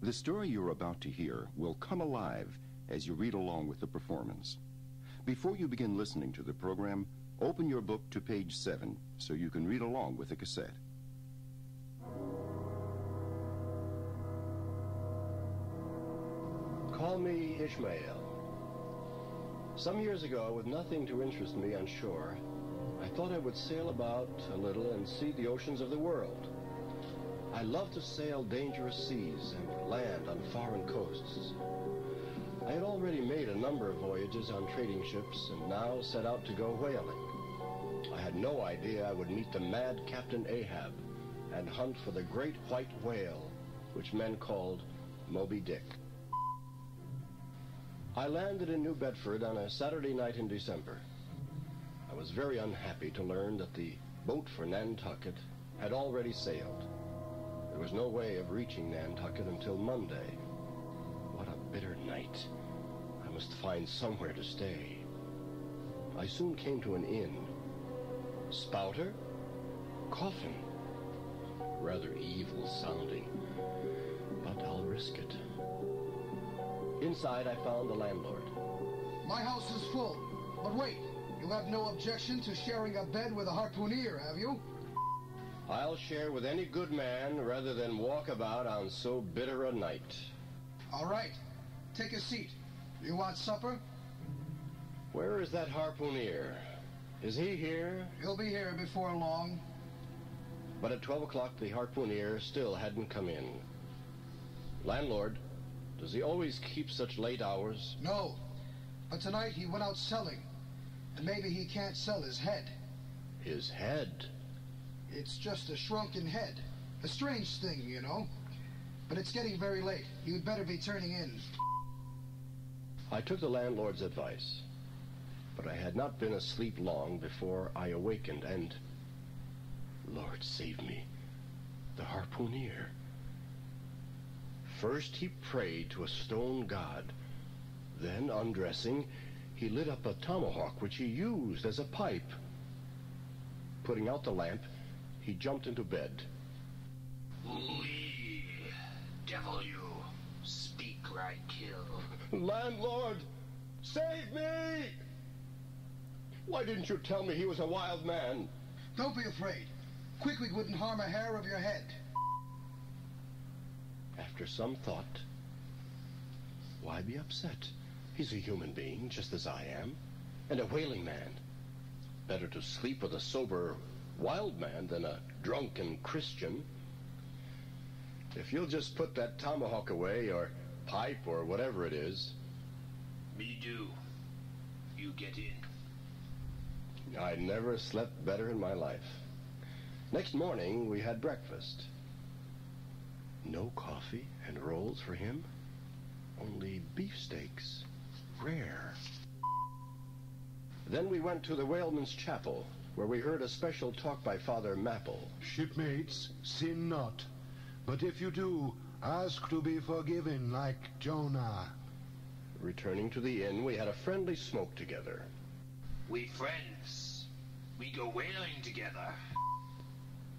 The story you're about to hear will come alive as you read along with the performance. Before you begin listening to the program, open your book to page 7 so you can read along with the cassette. Call me Ishmael. Some years ago, with nothing to interest me on shore, I thought I would sail about a little and see the oceans of the world. I love to sail dangerous seas and land on foreign coasts. I had already made a number of voyages on trading ships and now set out to go whaling. I had no idea I would meet the mad Captain Ahab and hunt for the great white whale, which men called Moby Dick. I landed in New Bedford on a Saturday night in December. I was very unhappy to learn that the boat for Nantucket had already sailed. There was no way of reaching Nantucket until Monday. What a bitter night. I must find somewhere to stay. I soon came to an inn. Spouter? Coffin. Rather evil sounding, but I'll risk it. Inside, I found the landlord. My house is full, but wait, you have no objection to sharing a bed with a harpooner, have you? I'll share with any good man rather than walk about on so bitter a night. All right, take a seat. You want supper? Where is that harpooner? Is he here? He'll be here before long. But at 12 o'clock, the harpooner still hadn't come in. Landlord, does he always keep such late hours? No, but tonight he went out selling, and maybe he can't sell his head. His head? It's just a shrunken head. A strange thing, you know. But it's getting very late. You'd better be turning in. I took the landlord's advice, but I had not been asleep long before I awakened, and, Lord save me, the harpooner. First he prayed to a stone god. Then, undressing, he lit up a tomahawk which he used as a pipe. Putting out the lamp, he jumped into bed. Ooh, devil you, speak or I kill. Landlord, save me! Why didn't you tell me he was a wild man? Don't be afraid. Quickly wouldn't harm a hair of your head. After some thought, why be upset? He's a human being, just as I am, and a whaling man. Better to sleep with a sober wild man than a drunken Christian. If you'll just put that tomahawk away, or pipe, or whatever it is. Me do. You get in. I never slept better in my life. Next morning, we had breakfast. No coffee and rolls for him. Only beefsteaks. Rare. Then we went to the whaleman's chapel, where we heard a special talk by Father Mapple. Shipmates, sin not. But if you do, ask to be forgiven like Jonah. Returning to the inn, we had a friendly smoke together. We friends. We go whaling together.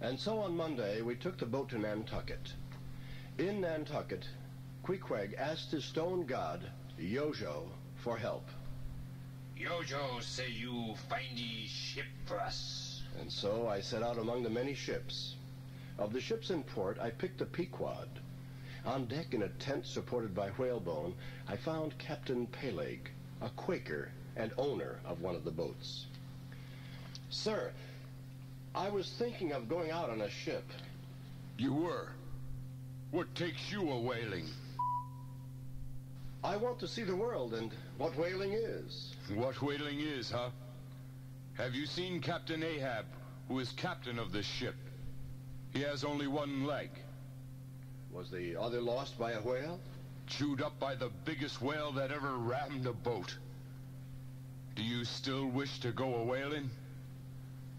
And so on Monday, we took the boat to Nantucket. In Nantucket, Queequeg asked his stone god, Yojo, for help. Yojo say you findy ship for us. And so I set out among the many ships. Of the ships in port, I picked the Pequod. On deck in a tent supported by whalebone, I found Captain Peleg, a Quaker and owner of one of the boats. Sir, I was thinking of going out on a ship. You were? What takes you a whaling? I want to see the world and what whaling is. What whaling is, huh? Have you seen Captain Ahab, who is captain of this ship? He has only one leg. Was the other lost by a whale? Chewed up by the biggest whale that ever rammed a boat. Do you still wish to go a whaling?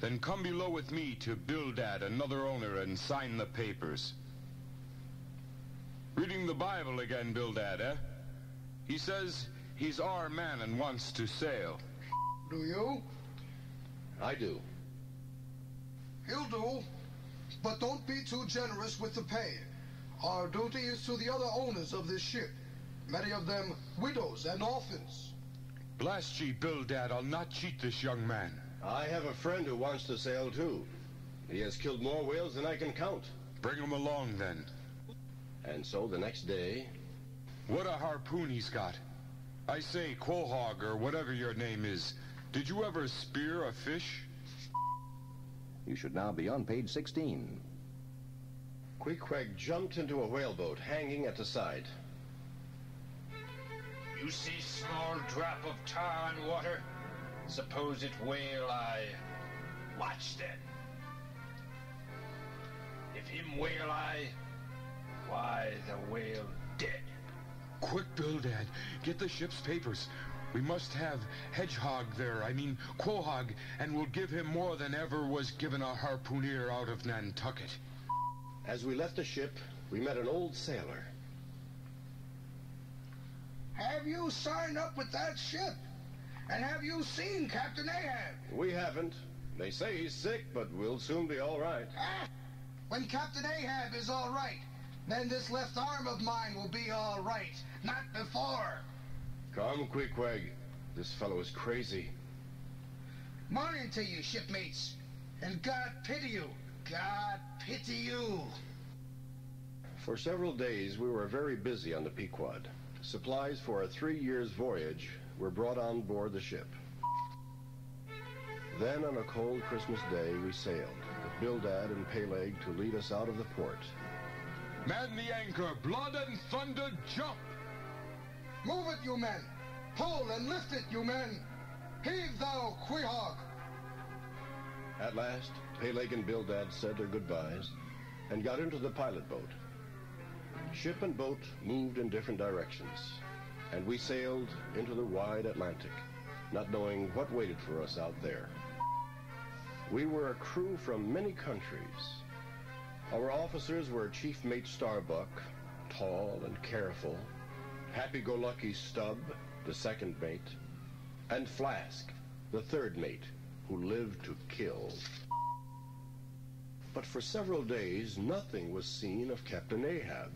Then come below with me to Bildad, another owner, and sign the papers. Reading the Bible again, Bildad, eh? He says he's our man and wants to sail. Do you? I do. He'll do. But don't be too generous with the pay. Our duty is to the other owners of this ship, many of them widows and orphans. Blast ye, Bildad, I'll not cheat this young man. I have a friend who wants to sail too. He has killed more whales than I can count. Bring him along, then. And so the next day... What a harpoon he's got. I say, Quahog, or whatever your name is, did you ever spear a fish? You should now be on page 16. Queequeg jumped into a whaleboat hanging at the side. You see small drop of tar and water? Suppose it whale I watch then. If him whale I, why the whale dead. Quick, Bildad, get the ship's papers. We must have Quahog, and we'll give him more than ever was given a harpooneer out of Nantucket. As we left the ship, we met an old sailor. Have you signed up with that ship? And have you seen Captain Ahab? We haven't. They say he's sick, but we'll soon be all right. When Captain Ahab is all right, then this left arm of mine will be all right. Not before. Come, Queequeg. This fellow is crazy. Morning to you, shipmates. And God pity you. God pity you. For several days, we were very busy on the Pequod. Supplies for a 3 years voyage were brought on board the ship. Then, on a cold Christmas day, we sailed, with Bildad and Peleg to lead us out of the port. Man the anchor, blood and thunder, jump! Move it, you men! Pull and lift it, you men! Heave thou, Quahog! At last, Peleg and Bildad said their goodbyes and got into the pilot boat. Ship and boat moved in different directions, and we sailed into the wide Atlantic, not knowing what waited for us out there. We were a crew from many countries. Our officers were Chief Mate Starbuck, tall and careful, Happy-Go-Lucky Stubb, the second mate, and Flask, the third mate, who lived to kill. But for several days, nothing was seen of Captain Ahab.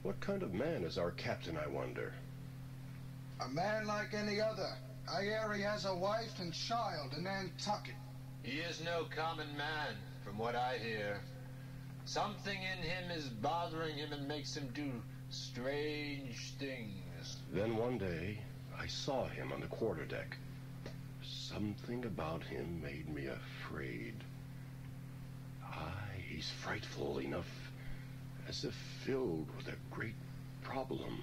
What kind of man is our captain, I wonder? A man like any other. I hear he has a wife and child in Nantucket. He is no common man, from what I hear. Something in him is bothering him and makes him do strange things. Then one day, I saw him on the quarterdeck. Something about him made me afraid. Aye, he's frightful enough, as if filled with a great problem.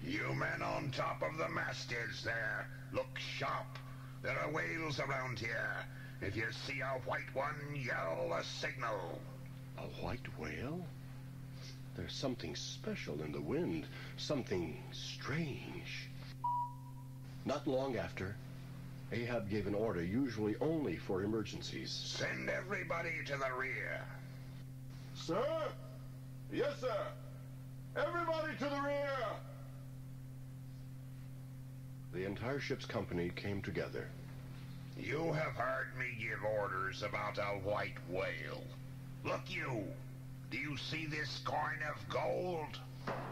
You men on top of the mastheads there, look sharp. There are whales around here. If you see a white one, yell a signal. A white whale? There's something special in the wind, something strange. Not long after, Ahab gave an order usually only for emergencies. Send everybody to the rear. Sir? Yes, sir. Everybody to the rear! The entire ship's company came together. You have heard me give orders about a white whale. Look you, do you see this coin of gold?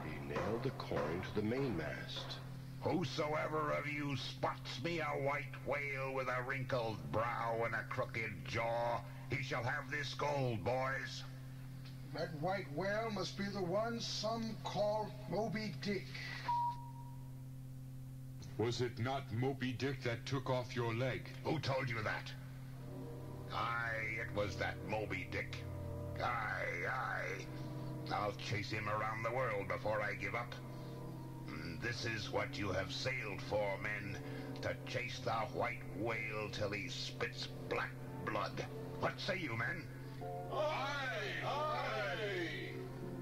He nailed the coin to the mainmast. Whosoever of you spots me a white whale with a wrinkled brow and a crooked jaw, he shall have this gold, boys. That white whale must be the one some call Moby Dick. Was it not Moby Dick that took off your leg? Who told you that? Aye, it was that Moby Dick. Aye, aye. I'll chase him around the world before I give up. This is what you have sailed for, men. To chase the white whale till he spits black blood. What say you, men? Aye! Aye!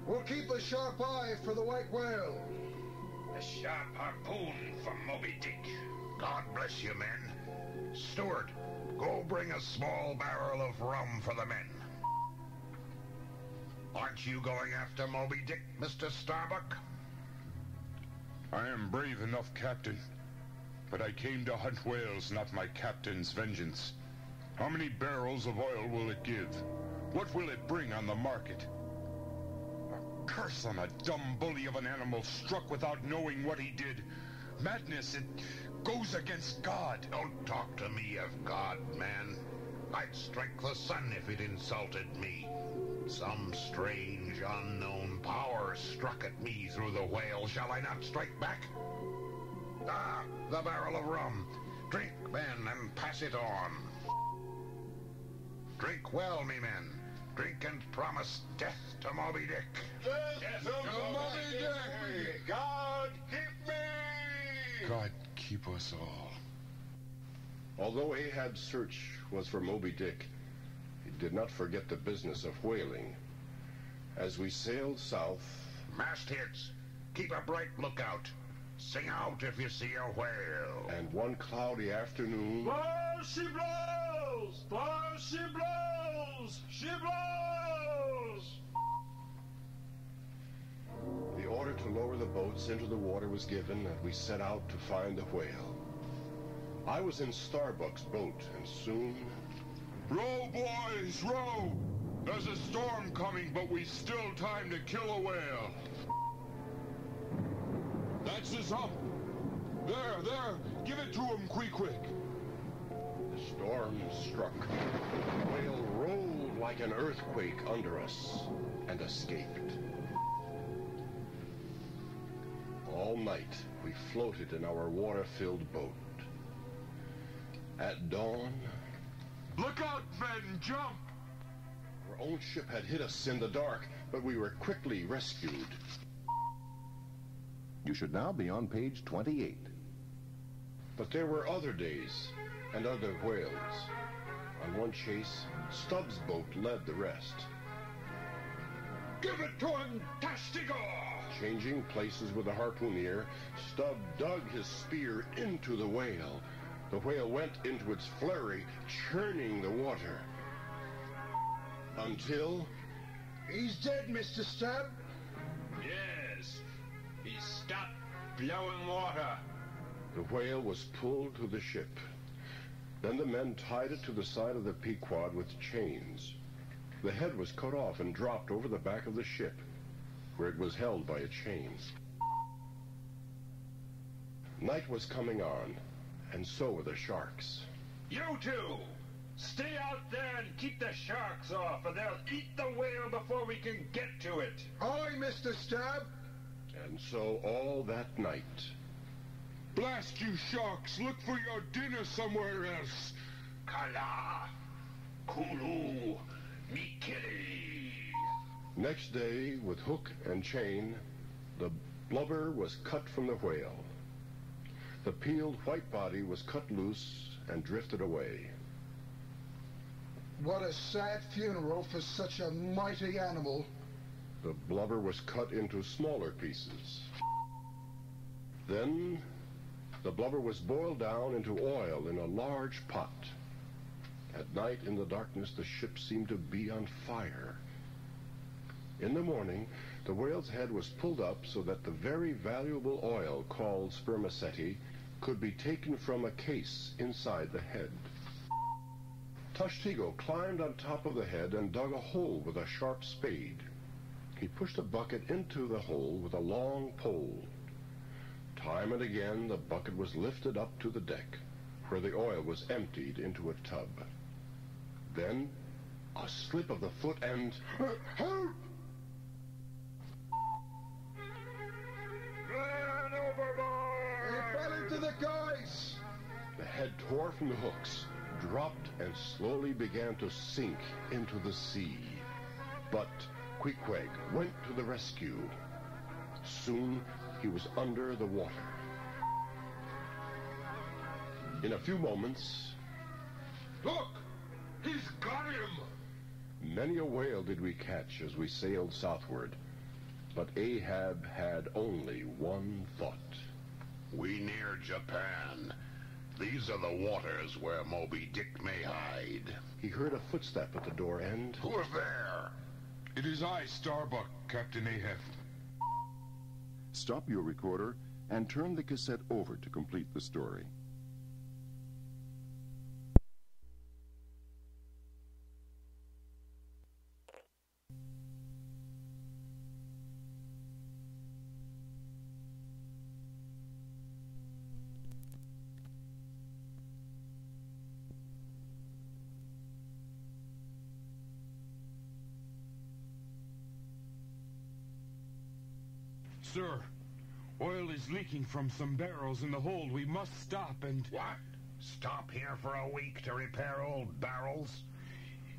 We'll keep a sharp eye for the white whale. A sharp harpoon from Moby Dick. God bless you, men. Steward, go bring a small barrel of rum for the men. Aren't you going after Moby Dick, Mr. Starbuck? I am brave enough, Captain. But I came to hunt whales, not my captain's vengeance. How many barrels of oil will it give? What will it bring on the market? Curse on a dumb bully of an animal struck without knowing what he did. Madness, it goes against God. Don't talk to me of God, man. I'd strike the sun if it insulted me. Some strange, unknown power struck at me through the whale. Shall I not strike back? Ah, the barrel of rum. Drink, men, and pass it on. Drink well, me men. Drink and promise death to Moby Dick. Death to Moby Dick! God keep me! God keep us all. Although Ahab's search was for Moby Dick, he did not forget the business of whaling. As we sailed south... Mastheads, keep a bright lookout. Sing out if you see a whale. And one cloudy afternoon... Far she blows! Far she blows! She blows! The order to lower the boats into the water was given, and we set out to find the whale. I was in Starbuck's boat, and soon... Row, boys, row! There's a storm coming, but we still time to kill a whale. That's his hump. There, give it to him, quick. The storm struck. The whale rolled like an earthquake under us and escaped. All night, we floated in our water-filled boat. At dawn... Look out, men, jump! Our own ship had hit us in the dark, but we were quickly rescued. You should now be on page 28. But there were other days and other whales. On one chase, Stubbs' boat led the rest. Give it to him, Tastigo! Changing places with the harpooner, Stubb dug his spear into the whale. The whale went into its flurry, churning the water. Until... He's dead, Mr. Stubb. Yes, he stopped blowing water. The whale was pulled to the ship. Then the men tied it to the side of the Pequod with chains. The head was cut off and dropped over the back of the ship, where it was held by a chain. Night was coming on, and so were the sharks. You two! Stay out there and keep the sharks off, or they'll eat the whale before we can get to it. Aye, Mr. Stubb. And so all that night... Blast you sharks, look for your dinner somewhere else. Kala, Kulu, Mikili. Next day, with hook and chain, the blubber was cut from the whale. The peeled white body was cut loose and drifted away. What a sad funeral for such a mighty animal. The blubber was cut into smaller pieces. Then, the blubber was boiled down into oil in a large pot. At night, in the darkness, the ship seemed to be on fire. In the morning, the whale's head was pulled up so that the very valuable oil called spermaceti could be taken from a case inside the head. Tashtigo climbed on top of the head and dug a hole with a sharp spade. He pushed the bucket into the hole with a long pole. Time and again, the bucket was lifted up to the deck, where the oil was emptied into a tub. Then, a slip of the foot and... Help! Run overboard! He fell into the guys! The head tore from the hooks, dropped, and slowly began to sink into the sea. But Queequeg went to the rescue. Soon, he was under the water. In a few moments... Look! He's got him! Many a whale did we catch as we sailed southward. But Ahab had only one thought. We near Japan. These are the waters where Moby Dick may hide. He heard a footstep at the door and... Who is there? It is I, Starbuck, Captain Ahab. Stop your recorder and turn the cassette over to complete the story. Sir, oil is leaking from some barrels in the hold. We must stop and... What? Stop here for a week to repair old barrels?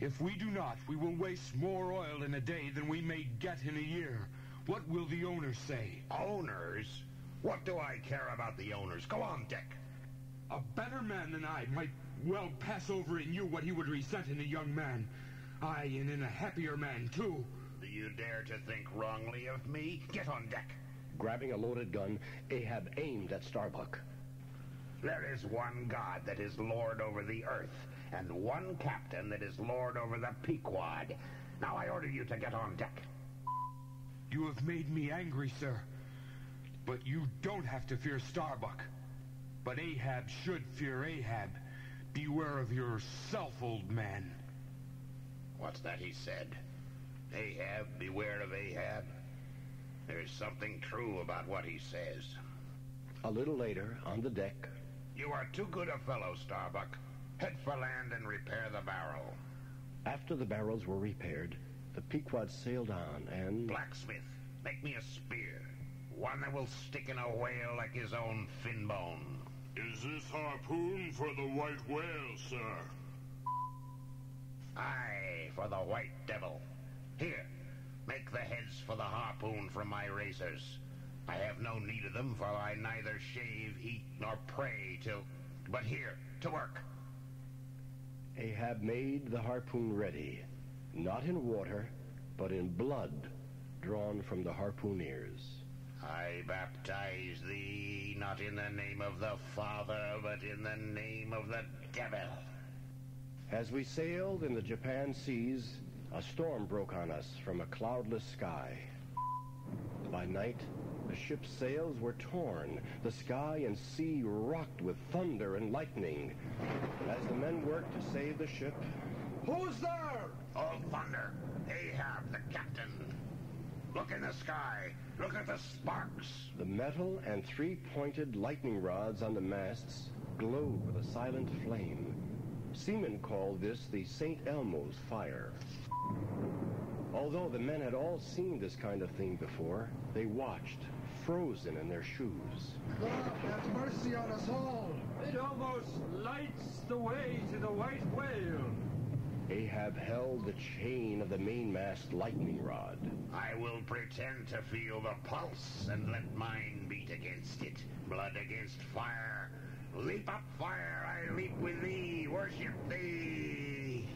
If we do not, we will waste more oil in a day than we may get in a year. What will the owners say? Owners? What do I care about the owners? Go on, Dick. A better man than I might well pass over in you what he would resent in a young man. Aye, and in a happier man, too. Do you dare to think wrongly of me? Get on deck. Grabbing a loaded gun, Ahab aimed at Starbuck. There is one God that is lord over the earth, and one captain that is lord over the Pequod. Now I order you to get on deck. You have made me angry, sir. But you don't have to fear Starbuck. But Ahab should fear Ahab. Beware of yourself, old man. What's that he said? Ahab, beware of Ahab? There's something true about what he says. A little later, on the deck... You are too good a fellow, Starbuck. Head for land and repair the barrel. After the barrels were repaired, the Pequod sailed on and... Blacksmith, make me a spear. One that will stick in a whale like his own fin bone. Is this harpoon for the white whale, sir? Aye, for the white devil. Here, make the heads for the harpoon from my razors. I have no need of them, for I neither shave, eat, nor pray till... But here, to work. Ahab made the harpoon ready, not in water, but in blood drawn from the harpooneers. I baptize thee, not in the name of the Father, but in the name of the devil. As we sailed in the Japan seas, a storm broke on us from a cloudless sky. By night, the ship's sails were torn. The sky and sea rocked with thunder and lightning. As the men worked to save the ship... Who's there? Oh, thunder! Ahab, the captain. Look in the sky. Look at the sparks. The metal and three-pointed lightning rods on the masts glowed with a silent flame. Seamen called this the St. Elmo's fire. Although the men had all seen this kind of thing before, they watched, frozen in their shoes. God, have mercy on us all. It almost lights the way to the white whale. Ahab held the chain of the mainmast lightning rod. I will pretend to feel the pulse and let mine beat against it. Blood against fire. Leap up, fire, I leap with thee, worship thee.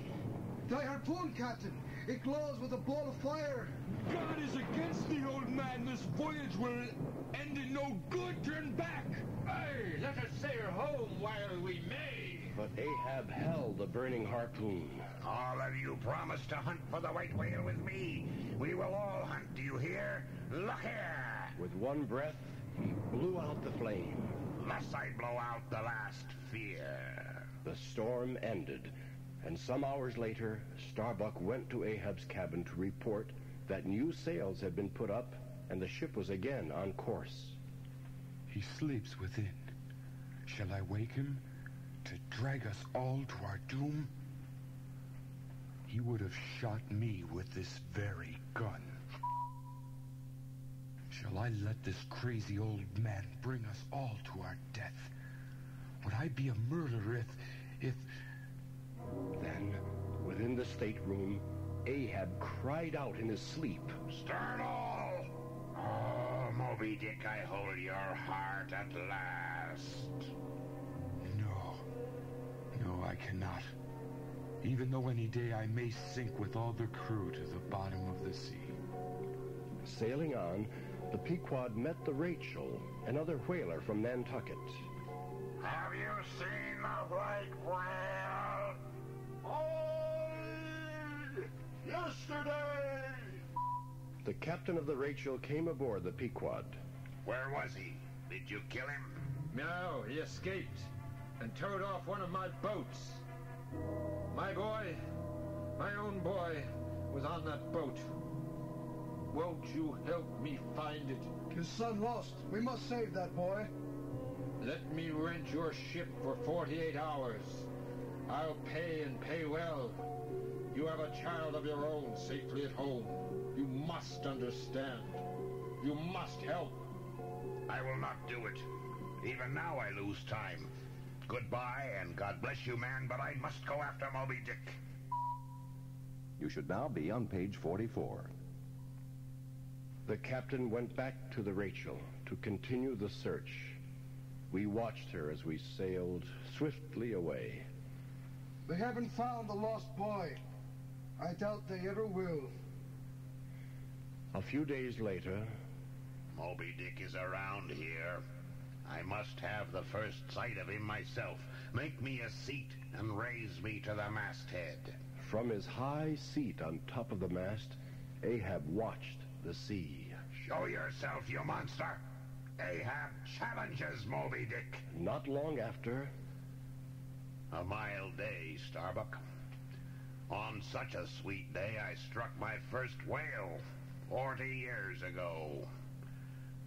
Thy harpoon, Captain. It glows with a ball of fire. God is against the old man. This voyage will end in no good. Turn back. Aye, let us sail home while we may. But Ahab held the burning harpoon. All of you promise to hunt for the white whale with me. We will all hunt, do you hear? Look here. With one breath, he blew out the flame. Thus I blow out the last fear. The storm ended, and some hours later, Starbuck went to Ahab's cabin to report that new sails had been put up and the ship was again on course. He sleeps within. Shall I wake him to drag us all to our doom? He would have shot me with this very gun. Shall I let this crazy old man bring us all to our death? Would I be a murderer if... Then, within the stateroom, Ahab cried out in his sleep. Stern all! Oh, Moby Dick, I hold your heart at last. No, I cannot. Even though any day I may sink with all the crew to the bottom of the sea. Sailing on, the Pequod met the Rachel, another whaler from Nantucket. Have you seen the white whale? Oh, yesterday! The captain of the Rachel came aboard the Pequod. Where was he? Did you kill him? No, he escaped and towed off one of my boats. My boy, my own boy, was on that boat. Won't you help me find it? His son lost. We must save that boy. Let me rent your ship for 48 hours. I'll pay and pay well. You have a child of your own safely at home. You must understand. You must help. I will not do it. Even now I lose time. Goodbye, and God bless you, man, but I must go after Moby Dick. You should now be on page 44. The captain went back to the Rachel to continue the search. We watched her as we sailed swiftly away. They haven't found the lost boy. I doubt they ever will. A few days later... Moby Dick is around here. I must have the first sight of him myself. Make me a seat and raise me to the masthead. From his high seat on top of the mast, Ahab watched the sea. Show yourself, you monster! Ahab challenges Moby Dick. Not long after... A mild day, Starbuck. On such a sweet day, I struck my first whale 40 years ago.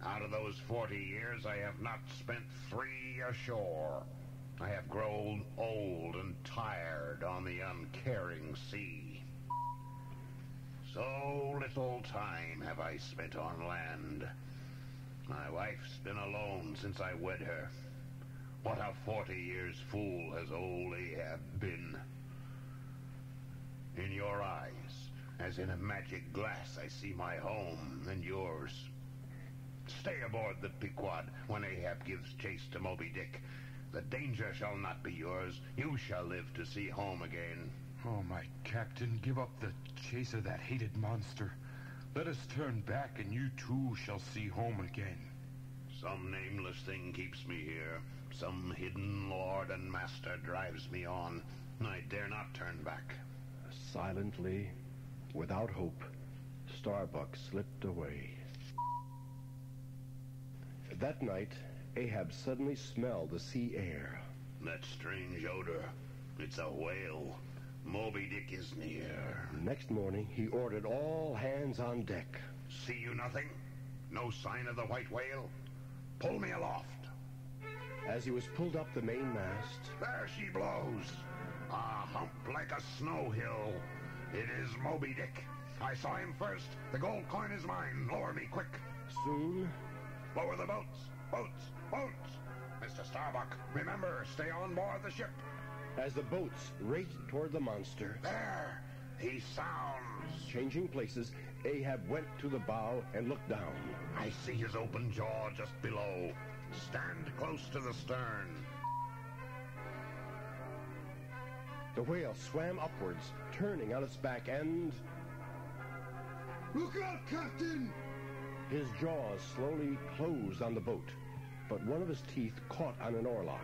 Out of those 40 years, I have not spent 3 ashore. I have grown old and tired on the uncaring sea. So little time have I spent on land. My wife's been alone since I wed her. What a 40 years fool has old Ahab been. In your eyes, as in a magic glass, I see my home and yours. Stay aboard the Pequod when Ahab gives chase to Moby Dick. The danger shall not be yours. You shall live to see home again. Oh, my captain, give up the chase of that hated monster. Let us turn back, and you too shall see home again. Some nameless thing keeps me here. Some hidden lord and master drives me on. I dare not turn back. Silently, without hope, Starbuck slipped away. That night, Ahab suddenly smelled the sea air. That strange odor. It's a whale. Moby Dick is near. Next morning, he ordered all hands on deck. See you nothing? No sign of the white whale? Pull me aloft. As he was pulled up the mainmast... There she blows. A hump like a snow hill. It is Moby Dick. I saw him first. The gold coin is mine. Lower me, quick. Soon... Lower the boats. Boats. Boats. Mr. Starbuck, remember, stay on board the ship. As the boats raced toward the monster... There! He sounds. Changing places, Ahab went to the bow and looked down. I see his open jaw just below. Stand close to the stern. The whale swam upwards, turning on its back, and... Look out, Captain! His jaws slowly closed on the boat, but one of his teeth caught on an oarlock.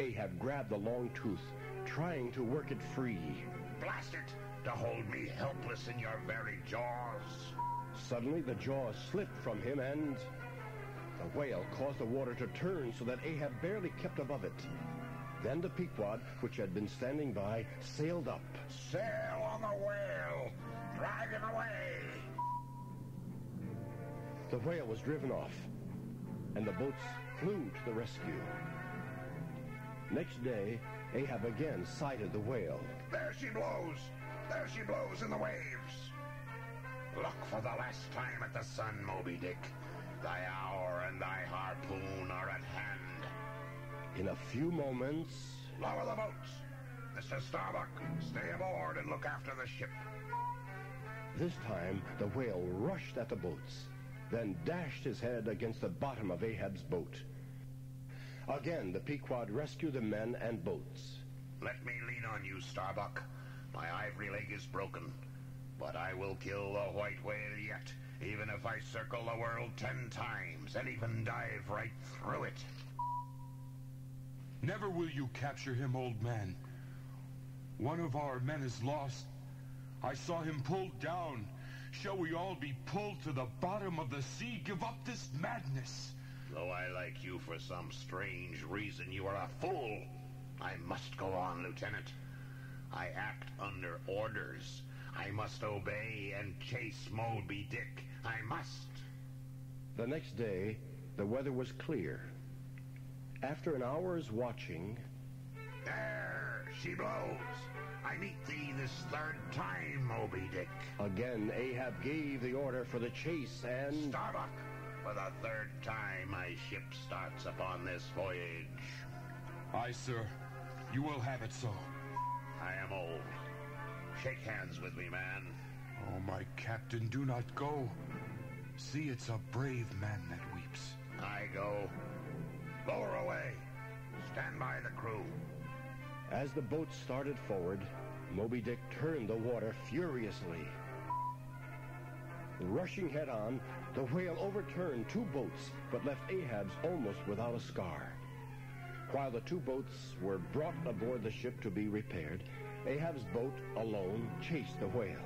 Ahab grabbed the long tooth, trying to work it free. Blast it! To hold me helpless in your very jaws. Suddenly, the jaws slipped from him, and... the whale caused the water to turn so that Ahab barely kept above it. Then the Pequod, which had been standing by, sailed up. Sail on the whale! Drag it away! The whale was driven off, and the boats flew to the rescue. Next day, Ahab again sighted the whale. There she blows! There she blows in the waves! Look for the last time at the sun, Moby Dick. Thy hour and thy harpoon are at hand. In a few moments... Lower the boats! Mr. Starbuck, stay aboard and look after the ship. This time, the whale rushed at the boats, then dashed his head against the bottom of Ahab's boat. Again, the Pequod rescued the men and boats. Let me lean on you, Starbuck. My ivory leg is broken, but I will kill the white whale yet, even if I circle the world 10 times and even dive right through it. Never will you capture him, old man. One of our men is lost. I saw him pulled down. Shall we all be pulled to the bottom of the sea? Give up this madness. Though I like you for some strange reason, you are a fool. I must go on, Lieutenant. I act under orders. I must obey and chase Moby Dick. I must. The next day, the weather was clear. After an hour's watching... There she blows. I meet thee this third time, Moby Dick. Again, Ahab gave the order for the chase, and... Starbuck, for the third time my ship starts upon this voyage. Aye, sir. You will have it so. I am old. Shake hands with me, man. Oh, my captain, do not go. See, it's a brave man that weeps. I go. Lower away. Stand by the crew. As the boat started forward, Moby Dick turned the water furiously. Rushing head-on, the whale overturned two boats, but left Ahab's almost without a scar. While the two boats were brought aboard the ship to be repaired, Ahab's boat alone chased the whale.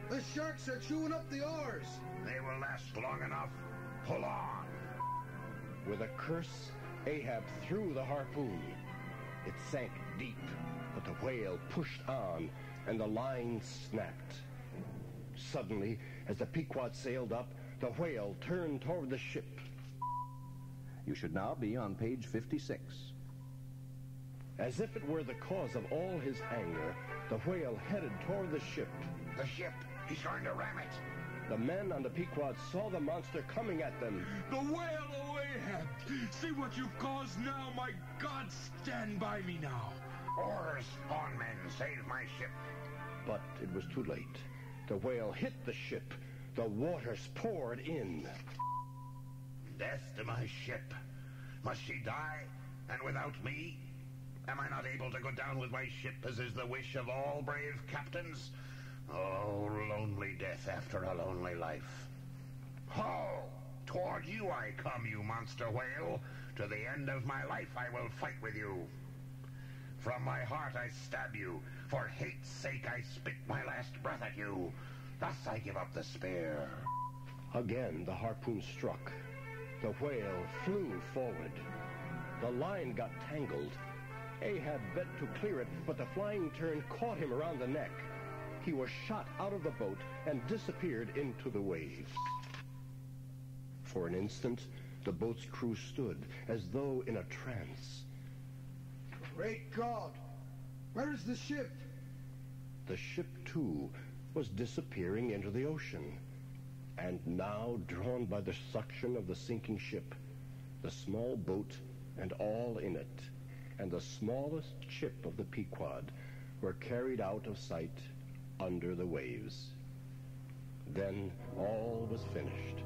The sharks are chewing up the oars. They will last long enough. Pull on. With a curse, Ahab threw the harpoon. It sank deep, but the whale pushed on, and the line snapped. Suddenly, as the Pequod sailed up, the whale turned toward the ship. You should now be on page 56. As if it were the cause of all his anger, the whale headed toward the ship. The ship. He's going to ram it. The men on the Pequod saw the monster coming at them. The whale, oh Ahab! See what you've caused now! My God, stand by me now! Oars, spawnmen, save my ship. But it was too late. The whale hit the ship. The waters poured in. Death to my ship. Must she die? And without me? Am I not able to go down with my ship as is the wish of all brave captains? Oh, lonely death after a lonely life. Ho! Toward you I come, you monster whale. To the end of my life I will fight with you. From my heart I stab you. For hate's sake I spit my last breath at you. Thus I give up the spear. Again the harpoon struck. The whale flew forward. The line got tangled. Ahab bent to clear it, but the flying turn caught him around the neck. He was shot out of the boat and disappeared into the waves. For an instant, the boat's crew stood as though in a trance. Great God! Where is the ship? The ship, too, was disappearing into the ocean. And now, drawn by the suction of the sinking ship, the small boat and all in it, and the smallest ship of the Pequod, were carried out of sight under the waves. Then all was finished,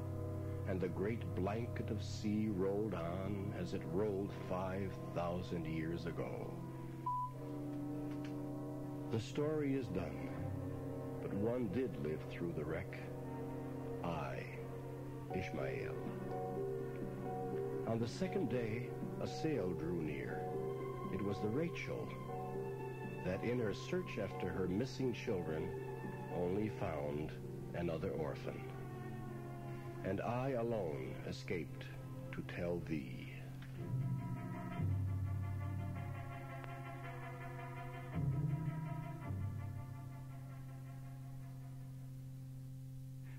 and the great blanket of sea rolled on as it rolled 5,000 years ago. The story is done, but one did live through the wreck. I, Ishmael. On the second day, a sail drew near. It was the Rachel that in her search after her missing children only found another orphan. And I alone escaped to tell thee.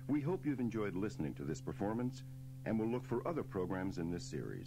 We hope you've enjoyed listening to this performance and will look for other programs in this series.